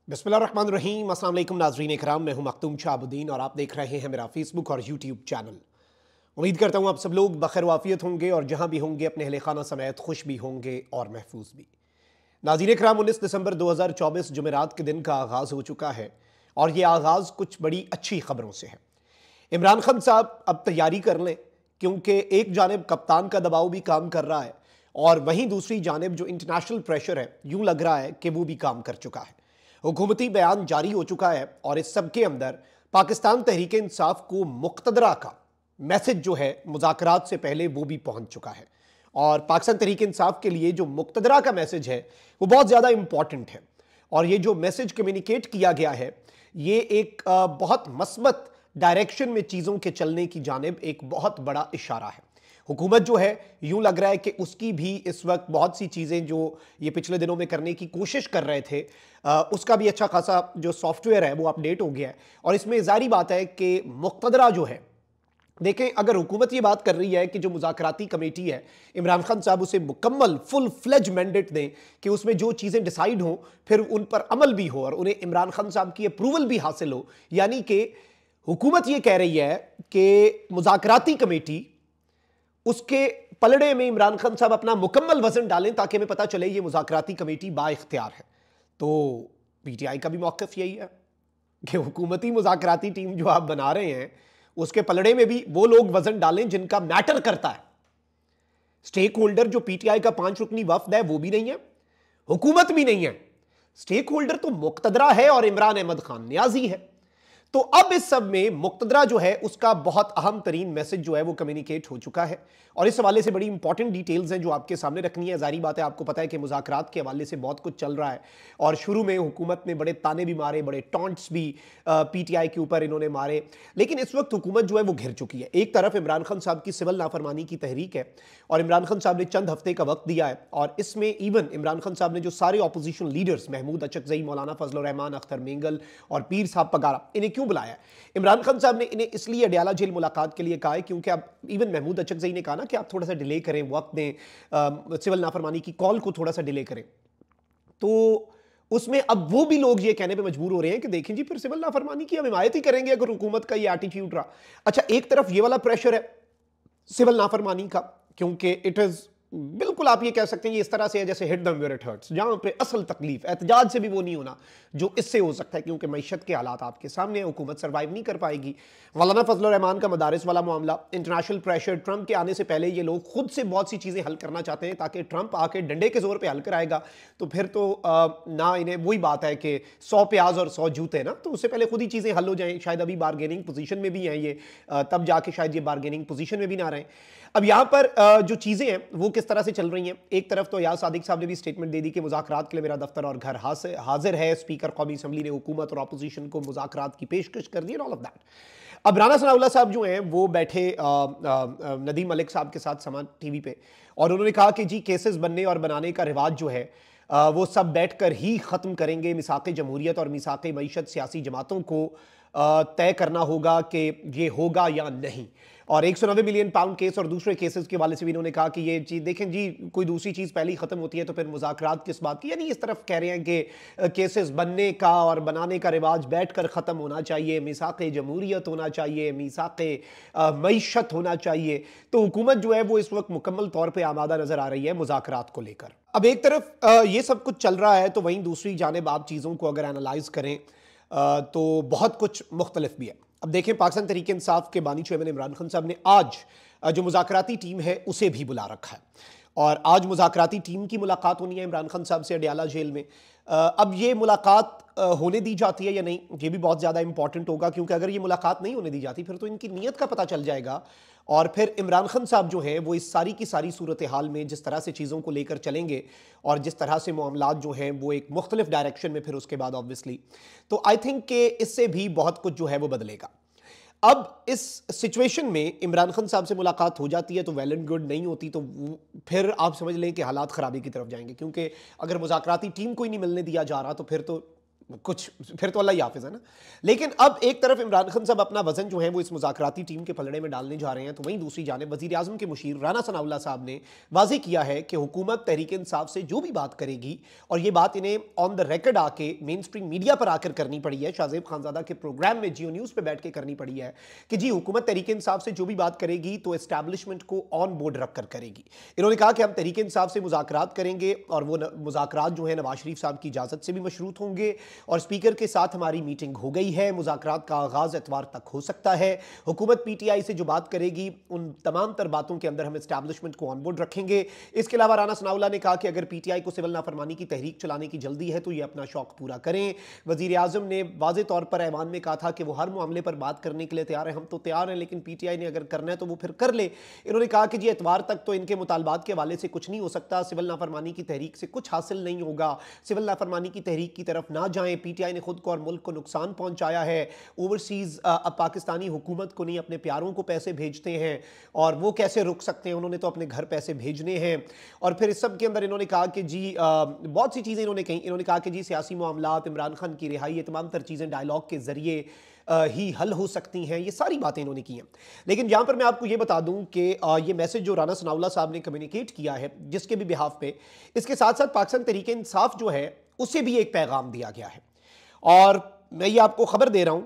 बिस्मिल्लाहिर्रहमानिर्रहीम। अस्सलाम वालेकुम नाज़रीन इकराम, मैं हूं मखदूम शाहबुद्दीन और आप देख रहे हैं मेरा फेसबुक और यूट्यूब चैनल। उम्मीद करता हूं आप सब लोग बखैर वाफियत होंगे और जहां भी होंगे अपने अहले खाना समेत खुश भी होंगे और महफूज भी। नाज़रीन इकराम, 19 दिसंबर 2024 जुमेरात के दिन का आगाज़ हो चुका है और ये आगाज़ कुछ बड़ी अच्छी खबरों से है। इमरान खान साहब अब तैयारी कर लें, क्योंकि एक जानिब कप्तान का दबाव भी काम कर रहा है और वहीं दूसरी जानिब जो इंटरनेशनल प्रेशर है, यूं लग रहा है कि वो भी काम कर चुका है। हुकूमती बयान जारी हो चुका है और इस सब के अंदर पाकिस्तान तहरीक इंसाफ को मुक़्तदरा का मैसेज जो है मुज़ाकरात से पहले वो भी पहुंच चुका है। और पाकिस्तान तहरीक इंसाफ के लिए जो मुक़्तदरा का मैसेज है वो बहुत ज़्यादा इंपॉर्टेंट है और ये जो मैसेज कम्युनिकेट किया गया है ये एक बहुत मस्बत डायरेक्शन में चीज़ों के चलने की जानिब एक बहुत बड़ा इशारा है। हुकूमत जो है यूं लग रहा है कि उसकी भी इस वक्त बहुत सी चीज़ें जो ये पिछले दिनों में करने की कोशिश कर रहे थे उसका भी अच्छा खासा जो सॉफ्टवेयर है वो अपडेट हो गया है। और इसमें जारी बात है कि मुक़्तदरा जो है, देखें, अगर हुकूमत ये बात कर रही है कि जो मुज़ाकराती कमेटी है इमरान खान साहब उसे मुकम्मल फुल फ्लेज मैंडेट दें कि उसमें जो चीज़ें डिसाइड हों फिर उन पर अमल भी हो और उन्हें इमरान खान साहब की अप्रूवल भी हासिल हो, यानी कि हुकूमत ये कह रही है कि मुज़ाकराती कमेटी उसके पलड़े में इमरान खान साहब अपना मुकम्मल वजन डालें ताकि हमें पता चले ये मुज़ाकराती कमेटी बाइख्तियार है। तो पीटीआई का भी मौक़िफ़ यही है कि हुकूमती मुज़ाकराती टीम जो आप बना रहे हैं उसके पलड़े में भी वो लोग वजन डालें जिनका मैटर करता है। स्टेक होल्डर जो पीटीआई का 5 रुकनी वफ्द है वो भी नहीं है, हुकूमत भी नहीं है, स्टेक होल्डर तो मुक़्तदरा है और इमरान अहमद खान न्याजी है। तो अब इस सब में मुक़्तदरा जो है उसका बहुत अहम तरीन मैसेज जो है वो कम्युनिकेट हो चुका है और इस हवाले से बड़ी इंपॉर्टेंट डिटेल्स हैं जो आपके सामने रखनी है। जारी बात है, आपको पता है कि मुज़ाकरात के हवाले से बहुत कुछ चल रहा है और शुरू में हुकूमत ने बड़े ताने भी मारे, बड़े टॉन्ट्स भी पीटीआई के ऊपर इन्होंने मारे, लेकिन इस वक्त हुकूमत जो है वो घिर चुकी है। एक तरफ इमरान खान साहब की सिविल नाफरमानी की तहरीक है और इमरान खान साहब ने चंद हफ्ते का वक्त दिया है और इसमें इवन इमरान खान साहब ने जो सारे ऑपोजिशन लीडर्स महमूद अचकज़ई, मौलाना फजल रहमान, अख्तर मेंगल और पीर साहब पगारा, इन्हें क्यों बुलाया है? इमरान खान साहब ने इन्हें इसलिए अडयाला जेल मुलाकात के लिए कहा है क्योंकि अब इवन महमूद अचकज़ई ने कहा ना कि आप थोड़ा सा डिले करें, वक्त दें, सिविल नाफरमानी की कॉल को थोड़ा सा डिले करें। तो उसमें अब वो भी लोग ये कहने पे मजबूर हो रहे हैं कि देखें जी, फिर सिविल नाफरमानी की हम हिमायत ही करेंगे अगर हुकूमत का ये एटीट्यूड रहा। अच्छा, एक तरफ ये वाला प्रेशर है सिविल नाफरमानी का, क्योंकि इट इज़ बिल्कुल आप ये कह सकते हैं ये इस तरह से है जैसे hit them where it hurts, जहां पे असल तकलीफ एहतजाज से भी वो नहीं होना जो इससे हो सकता है, क्योंकि मईशत के हालात आपके सामने है, हुकूमत सर्वाइव नहीं कर पाएगी। मौलाना फजल रहमान का मदारिस वाला मामला, इंटरनेशनल प्रेशर, ट्रंप के आने से पहले ये लोग खुद से बहुत सी चीज़ें हल करना चाहते हैं ताकि ट्रंप आके डंडे के जोर पर हल कराएगा तो फिर तो ना इन्हें वही बात है कि 100 प्याज और 100 जूते ना, तो उससे पहले खुद ही चीज़ें हल हो जाएं। शायद अभी बारगेनिंग पोजीशन में भी हैं ये, तब जाके शायद ये बारगेनिंग पोजीशन में भी ना रहें। अब यहाँ पर जो चीज़ें हैं वो किस तरह से चल रही हैं, एक तरफ तो याद सादिक साहब ने भी स्टेटमेंट दे दी कि मुज़ाकरात के लिए मेरा दफ्तर और घर हाजिर है, स्पीकर कौमी असम्बली ने हुकूमत और अपोजिशन को मुज़ाकरात की पेशकश कर दी और ऑल ऑफ दैट। अब राना सनाउल्लाह साहब जो हैं वो बैठे नदीम मलिक साहब के साथ समाज टीवी पे और उन्होंने कहा कि जी केसेस बनने और बनाने का रिवाज जो है वो सब बैठकर ही ख़त्म करेंगे। मिसाक़ जमहूरियत और मिसाक़ मईशत सियासी जमातों को तय करना होगा कि ये होगा या नहीं। और 190 मिलियन पाउंड केस और दूसरे केसेस के वाले से भी इन्होंने कहा कि ये चीज़ देखें जी, कोई दूसरी चीज़ पहले ही ख़त्म होती है तो फिर मुज़ाकरात किस बात की। यानी इस तरफ कह रहे हैं कि केसेस बनने का और बनाने का रिवाज बैठ कर ख़त्म होना चाहिए, मिसाक़ जमहूरियत होना चाहिए, मिसाक़ मईशत होना चाहिए। तो हुकूमत जो है वो इस वक्त मुकम्मल तौर पर आमादा नज़र आ रही है मुज़ाकरात को लेकर। अब एक तरफ ये सब कुछ चल रहा है तो वहीं दूसरी जानिब आप चीज़ों को अगर एनालाइज करें तो बहुत कुछ मुख्तलिफ भी है। अब देखें, पाकिस्तान तहरीक इंसाफ के बानी चेयरमैन इमरान खान साहब ने आज जो मुज़ाकराती टीम है उसे भी बुला रखा है और आज मुज़ाकराती टीम की मुलाकात होनी है इमरान खान साहब से अडयाला जेल में। अब ये मुलाकात होने दी जाती है या नहीं, ये भी बहुत ज़्यादा इंपॉर्टेंट होगा, क्योंकि अगर ये मुलाकात नहीं होने दी जाती फिर तो इनकी नीयत का पता चल जाएगा और फिर इमरान खान साहब जो हैं वो इस सारी की सारी सूरत हाल में जिस तरह से चीज़ों को लेकर चलेंगे और जिस तरह से मामलात जो हैं वो एक मुख्तलिफ डायरेक्शन में फिर उसके बाद ऑब्वियसली, तो आई थिंक कि इससे भी बहुत कुछ जो है वो बदलेगा। अब इस सिचुएशन में इमरान खान साहब से मुलाकात हो जाती है तो वेल एंड गुड, नहीं होती तो फिर आप समझ लें कि हालात ख़राबी की तरफ जाएंगे, क्योंकि अगर मुज़ाकराती टीम को ही नहीं मिलने दिया जा रहा तो फिर तो कुछ फिर तो अल्लाह ही हाफिज है ना। लेकिन अब एक तरफ इमरान खान साहब अपना वजन जो है वो इस मुज़ाकराती टीम के पलड़े में डालने जा रहे हैं, तो वहीं दूसरी जानिब वज़ीर आज़म के मुशीर राना सनाउल्लाह साहब ने वाज़ेह किया है कि हुकूमत तहरीक इंसाफ से जो भी बात करेगी, और ये बात इन्हें ऑन द रिकॉर्ड आके मेन स्ट्रीम मीडिया पर आकर करनी पड़ी है, शाहजेब खानजादा के प्रोग्राम में जियो न्यूज़ पर बैठ के करनी पड़ी है कि जी हुकूमत तहरीक इंसाफ से जो भी बात करेगी तो एस्टैब्लिशमेंट को ऑन बोर्ड रख कर करेगी। इन्होंने कहा कि हम तहरीक इंसाफ से मुज़ाकरात करेंगे और वो मुज़ाकरात जो है नवाज शरीफ साहब की इजाज़त से भी मशरूत होंगे, और स्पीकर के साथ हमारी मीटिंग हो गई है, मुज़ाकरात का आगाज़ एतवार तक हो सकता है। हुकूमत पीटीआई से जो बात करेगी उन तमाम तर बातों के अंदर हम एस्टैब्लिशमेंट को ऑन बोर्ड रखेंगे। इसके अलावा राना सनाउल्लाह ने कहा कि अगर पीटीआई को सिविल नाफरमानी की तहरीक चलाने की जल्दी है तो ये अपना शौक पूरा करें। वज़ीर आज़म ने वाज़ेह तौर पर ऐवान में कहा था कि वो हर मामले पर बात करने के लिए तैयार है, हम तो तैयार हैं, लेकिन पीटीआई ने अगर करना है तो वो फिर कर ले। इन्होंने कहा कि जी एतवार तक तो इनके मुतालबात के हवाले से कुछ नहीं हो सकता, सिविल नाफरमानी की तहरीक से कुछ हासिल नहीं होगा, सिविल नाफरमानी की तहरीक की तरफ ना जाएं। पीटीआई ने खुद को और मुल्क को नुकसान पहुंचाया है। ओवरसीज अब पाकिस्तानी हुकूमत को नहीं अपने प्यारों को पैसे भेजते हैं, और वो कैसे रुक सकते हैं, उन्होंने तो अपने घर पैसे भेजने हैं। और फिर इस सब के अंदर इन्होंने कहा कि जी बहुत सी चीज़ें इन्होंने कही। इन्होंने कहा कि जी सियासी मामलात, इमरान खान की रिहाई, ये तमाम तर चीज़ें डायलॉग के ज़रिए ही हल हो सकती हैं, ये सारी बातें इन्होंने की हैं। लेकिन यहाँ पर मैं आपको ये बता दूं कि ये मैसेज जो राना सनाउल्लाह साहब ने कम्युनिकेट किया है जिसके भी बिहाफ पे, इसके साथ साथ पाकिस्तान तहरीक इंसाफ जो है उसे भी एक पैगाम दिया गया है। और मैं ये आपको खबर दे रहा हूं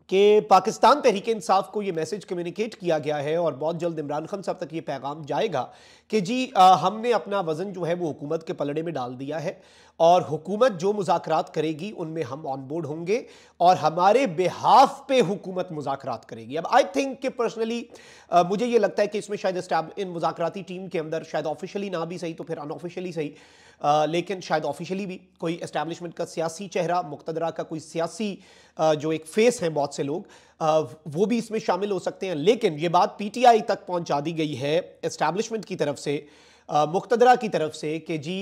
कि पाकिस्तान तहरीक इंसाफ को ये मैसेज कम्युनिकेट किया गया है और बहुत जल्द इमरान खान साहब तक ये पैगाम जाएगा कि जी हमने अपना वज़न जो है वो हुकूमत के पलड़े में डाल दिया है, और हुकूमत जो मुज़ाकरात करेगी उनमें हम ऑन बोर्ड होंगे, और हमारे बिहाफ पे हुकूमत मुज़ाकरात करेगी। अब आई थिंक कि पर्सनली मुझे ये लगता है कि इसमें शायद इन मुज़ाकराती टीम के अंदर शायद ऑफिशियली ना भी सही तो फिर अनऑफिशियली सही, लेकिन शायद ऑफिशियली भी कोई एस्टैब्लिशमेंट का सियासी चेहरा, मुक़तदरा का कोई सियासी जो एक फेस है, बहुत से लोग वो भी इसमें शामिल हो सकते हैं। लेकिन ये बात पीटीआई तक पहुंचा दी गई है एस्टैब्लिशमेंट की तरफ से, मुक़तदरा की तरफ से, कि जी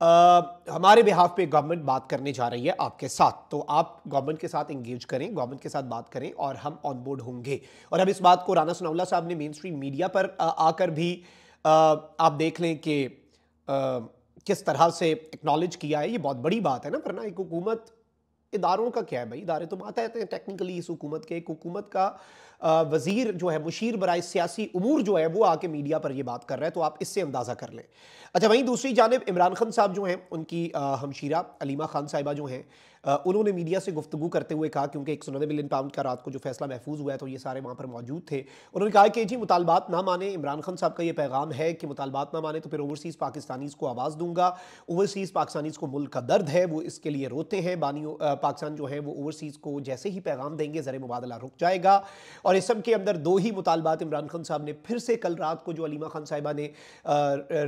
हमारे बिहाफ पे गवर्नमेंट बात करने जा रही है आपके साथ, तो आप गवर्नमेंट के साथ इंगेज करें, गवर्नमेंट के साथ बात करें और हम ऑन बोर्ड होंगे। और अब इस बात को राना सनाउल्लाह साहब ने मेन स्ट्रीम मीडिया पर आकर भी आप देख लें कि किस तरह से एक्नॉलेज किया है। ये बहुत बड़ी बात है ना, वरना एक हुकूमत, इदारों का क्या है भाई, इदारे तो बात आते हैं टेक्निकली इस हुकूमत के, एक हुकूमत का वजीर जो है, मुशीर बराए सियासी उमूर जो है, वो आके मीडिया पर ये बात कर रहा है, तो आप इससे अंदाज़ा कर लें। अच्छा, वहीं दूसरी जानिब इमरान खान साहब जो हैं, उनकी हमशीरा अलीमा खान साहिबा जो हैं, उन्होंने मीडिया से गुफ्तगू करते हुए कहा, क्योंकि 190 मिलियन पाउंड का रात को जो फैसला महफूज हुआ है तो ये सारे वहाँ पर मौजूद थे, उन्होंने कहा कि जी मुतालबात ना माने, इमरान खान साहब का ये पैगाम है कि मुतालबात ना माने तो फिर ओवरसीज़ पाकिस्तानीज़ को आवाज़ दूंगा। ओवरसीज़ पाकिस्तानीज़ को मुल्क का दर्द है, वो इसके लिए रोते हैं। बानियों पाकिस्तान जो है वो ओवरसीज़ को जैसे ही पैगाम देंगे ज़र मुबादला रुक जाएगा। और इस सब के अंदर दो ही मुतालबात इमरान खान साहब ने फिर से कल रात को जो अलीमा खान साहिबा ने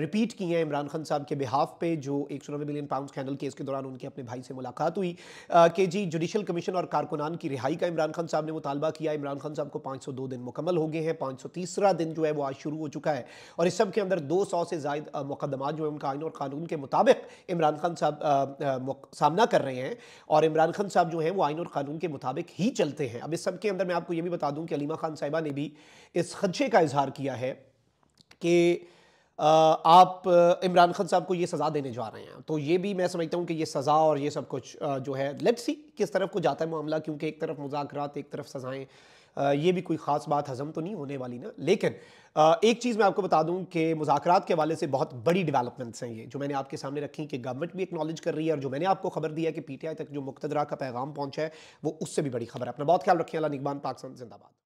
रिपीट की हैं इमरान खान साहब के बिहाफ पे, जो 190 मिलियन पाउंड स्कैंडल केस के दौरान उनके अपने भाई से मुलाकात हुई कि जी जुडिशल कमीशन और कारकुनान की रिहाई का इमरान खान साहब ने मुतालबा किया। इमरान खान साहब को 502 दिन मुकम्मल हो गए हैं, 530वां दिन जो है वो आज शुरू हो चुका है, और इस सब के अंदर 200 से ज़ायद मुकदमात जो है उनका आइन और कानून के मुताबिक इमरान खान साहब सामना कर रहे हैं, और इमरान खान साहब जो हैं वो आइन और कानून के मुताबिक ही चलते हैं। अब इस सब के अंदर मैं आपको ये भी बता दूं कि अलीमा खान साहिबा ने भी इस खदशे का इजहार किया है कि आप इमरान खान साहब को ये सज़ा देने जा रहे हैं, तो ये भी मैं समझता हूँ कि ये सज़ा और ये सब कुछ जो है, लेट्स सी किस तरफ को जाता है मामला, क्योंकि एक तरफ मुज़ाकरात, एक तरफ सज़ाएं, ये भी कोई ख़ास बात हज़म तो नहीं होने वाली ना। लेकिन एक चीज़ मैं आपको बता दूं कि मुज़ाकरात के हवाले से बहुत बड़ी डेवलपमेंट्स हैं ये जो मैंने आपके सामने रखी, कि गवर्नमेंट भी एक्नॉलेज कर रही है, और जो मैंने आपको खबर दी है कि पीटीआई तक जो मुक़तदरा का पैगाम पहुँचा है वो उससे भी बड़ी खबर है। अपना बहुत ख्याल रखें। अल्लाह निगहबान। पाकिस्तान जिंदाबाद।